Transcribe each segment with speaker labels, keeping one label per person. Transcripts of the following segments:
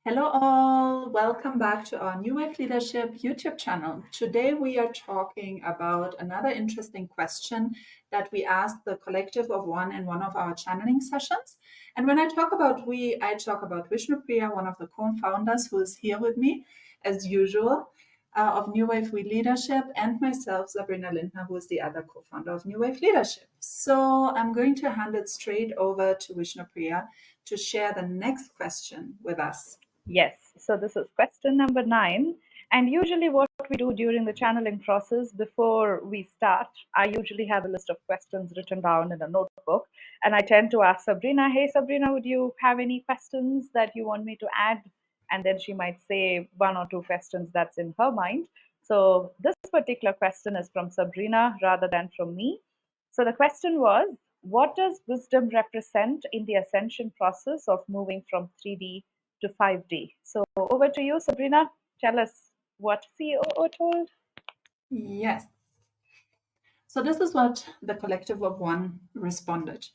Speaker 1: Hello, all. Welcome back to our NuWave Leadership YouTube channel. Today, we are talking about another interesting question that we asked the collective of one in one of our channeling sessions. And when I talk about we, I talk about Vishnupriya, one of the co-founders who is here with me, as usual, of NuWave Leadership, and myself, Sabrina Lindner, who is the other co-founder of NuWave Leadership. So I'm going to hand it straight over to Vishnupriya to share the next question with us.
Speaker 2: Yes, so this is question number 9. And usually, what we do during the channeling process before we start, I usually have a list of questions written down in a notebook. And I tend to ask Sabrina, hey, Sabrina, would you have any questions that you want me to add? And then she might say one or two questions that's in her mind. So this particular question is from Sabrina rather than from me. So the question was, what does wisdom represent in the ascension process of moving from 3D to 5D? So over to you, Sabrina. Tell us what COO told.
Speaker 1: Yes. So this is what the collective of one responded.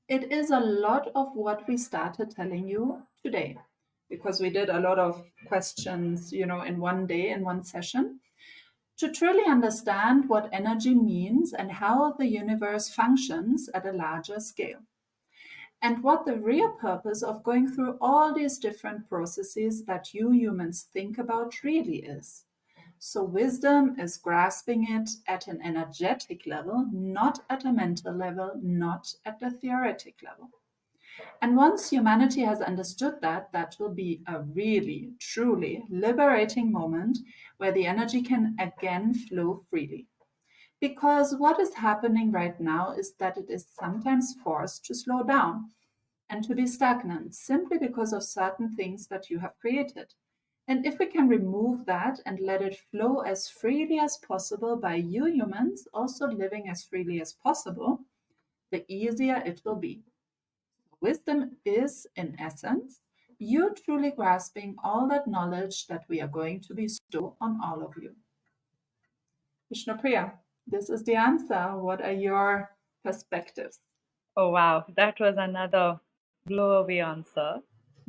Speaker 1: It is a lot of what we started telling you today, because we did a lot of questions, in one day, in one session, to truly understand what energy means and how the universe functions at a larger scale. And what the real purpose of going through all these different processes that you humans think about really is. So, wisdom is grasping it at an energetic level, not at a mental level, not at the theoretic level. And once humanity has understood that, that will be a really, truly liberating moment where the energy can again flow freely. Because what is happening right now is that it is sometimes forced to slow down and to be stagnant simply because of certain things that you have created. And if we can remove that and let it flow as freely as possible by you humans, also living as freely as possible, the easier it will be. Wisdom is, in essence, you truly grasping all that knowledge that we are going to bestow on all of you. Vishnupriya, this is the answer. What are your perspectives?
Speaker 2: Oh, wow. That was another blow away answer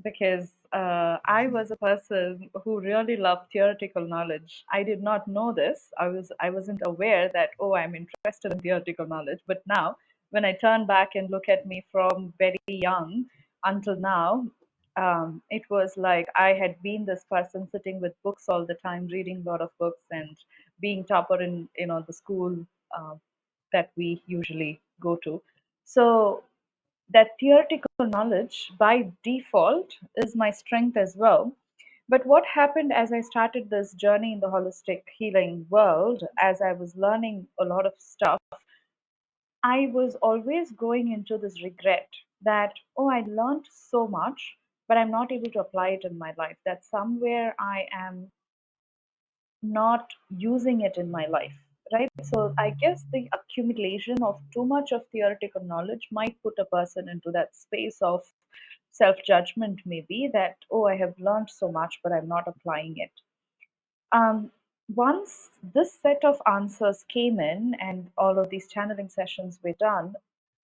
Speaker 2: because I was a person who really loved theoretical knowledge. I did not know this. I wasn't aware that, oh, I'm interested in theoretical knowledge. But now, when I turn back and look at me from very young until now, it was like I had been this person sitting with books all the time, reading a lot of books and being topper in the school uh, that we usually go to. So that theoretical knowledge by default is my strength as well. But what happened as I started this journey in the holistic healing world, as I was learning a lot of stuff, I was always going into this regret that, oh, I learned so much, but I'm not able to apply it in my life. That somewhere I am not using it in my life, right? So I guess the accumulation of too much of theoretical knowledge might put a person into that space of self judgment, maybe that, oh, I have learned so much, but I'm not applying it. um, Once this set of answers came in and all of these channeling sessions were done,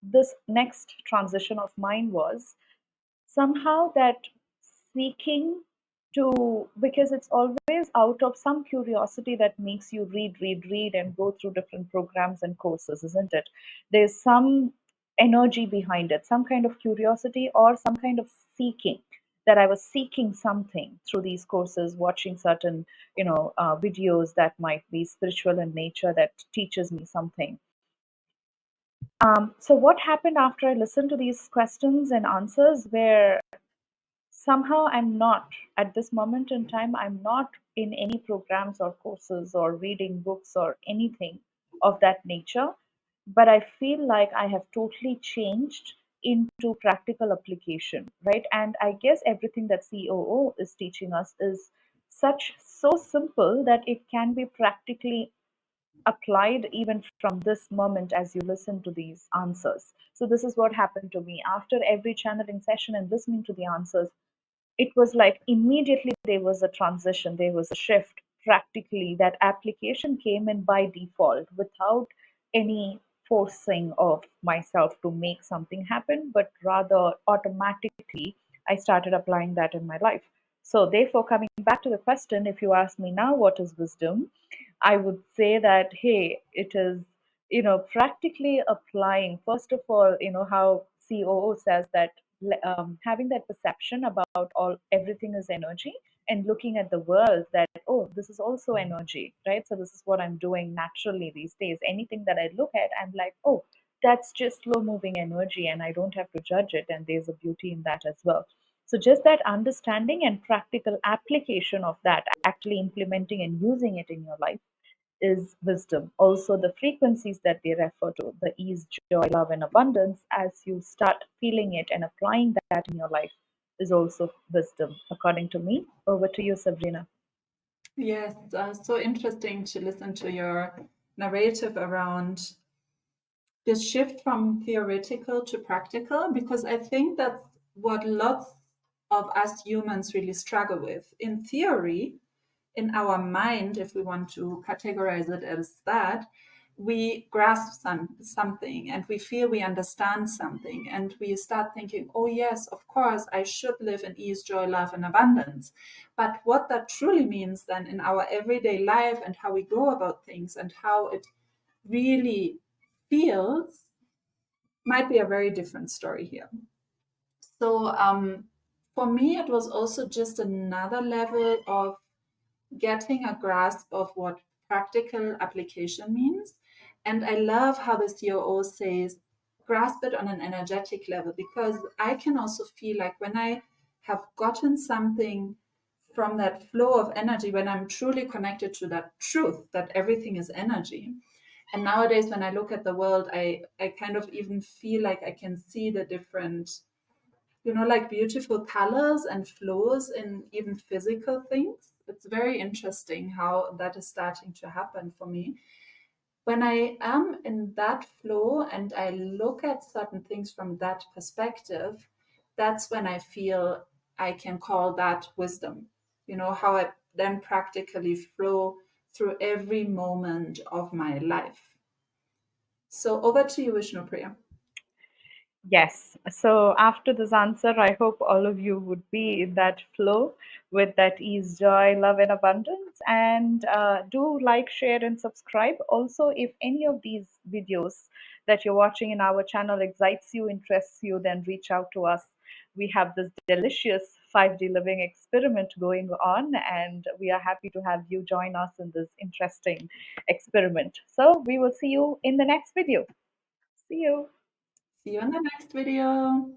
Speaker 2: this next transition of mine was somehow that seeking to, because it's always out of some curiosity that makes you read and go through different programs and courses, isn't it? There's some energy behind it, some kind of curiosity or some kind of seeking, that I was seeking something through these courses, watching certain videos that might be spiritual in nature that teaches me something. So what happened after I listened to these questions and answers where somehow I'm not, at this moment in time, I'm not in any programs or courses or reading books or anything of that nature, but I feel like I have totally changed into practical application, right? And I guess everything that COO is teaching us is such so simple that it can be practically applied even from this moment as you listen to these answers. So this is what happened to me after every channeling session and listening to the answers. It was like immediately there was a transition, there was a shift. Practically, that application came in by default without any forcing of myself to make something happen, but rather automatically I started applying that in my life. So, therefore, coming back to the question, if you ask me now what is wisdom, I would say that, hey, it is, practically applying, first of all, how COO says that having that perception about everything is energy, and looking at the world that, oh, this is also energy, right? So this is what I'm doing naturally these days. Anything that I look at, I'm like, oh, that's just slow moving energy, and I don't have to judge it, and there's a beauty in that as well. So just that understanding and practical application of that, actually implementing and using it in your life, is wisdom. Also, the frequencies that they refer to, the ease, joy, love, and abundance, as you start feeling it and applying that in your life, is also wisdom, according to me. Over to you, Sabrina.
Speaker 1: Yes, so interesting to listen to your narrative around this shift from theoretical to practical, because I think that's what lots of us humans really struggle with. In theory, in our mind, if we want to categorize it as that, we grasp something and we feel we understand something, and we start thinking, oh, yes, of course, I should live in ease, joy, love, and abundance. But what that truly means then in our everyday life and how we go about things and how it really feels might be a very different story here. So, for me, it was also just another level of getting a grasp of what practical application means. And I love how the COO says, grasp it on an energetic level, because I can also feel like when I have gotten something from that flow of energy, when I'm truly connected to that truth that everything is energy. And nowadays, when I look at the world, I kind of even feel like I can see the different, like beautiful colors and flows in even physical things. It's very interesting how that is starting to happen for me. When I am in that flow and I look at certain things from that perspective, that's when I feel I can call that wisdom. How I then practically flow through every moment of my life. So over to you, Vishnupriya.
Speaker 2: Yes. So after this answer, I hope all of you would be in that flow with that ease, joy, love, and abundance. And do like, share, and subscribe. Also, if any of these videos that you're watching in our channel excites you, interests you, then reach out to us. We have this delicious 5D living experiment going on, and we are happy to have you join us in this interesting experiment. So we will see you in the next video. See you.
Speaker 1: See you in the next video.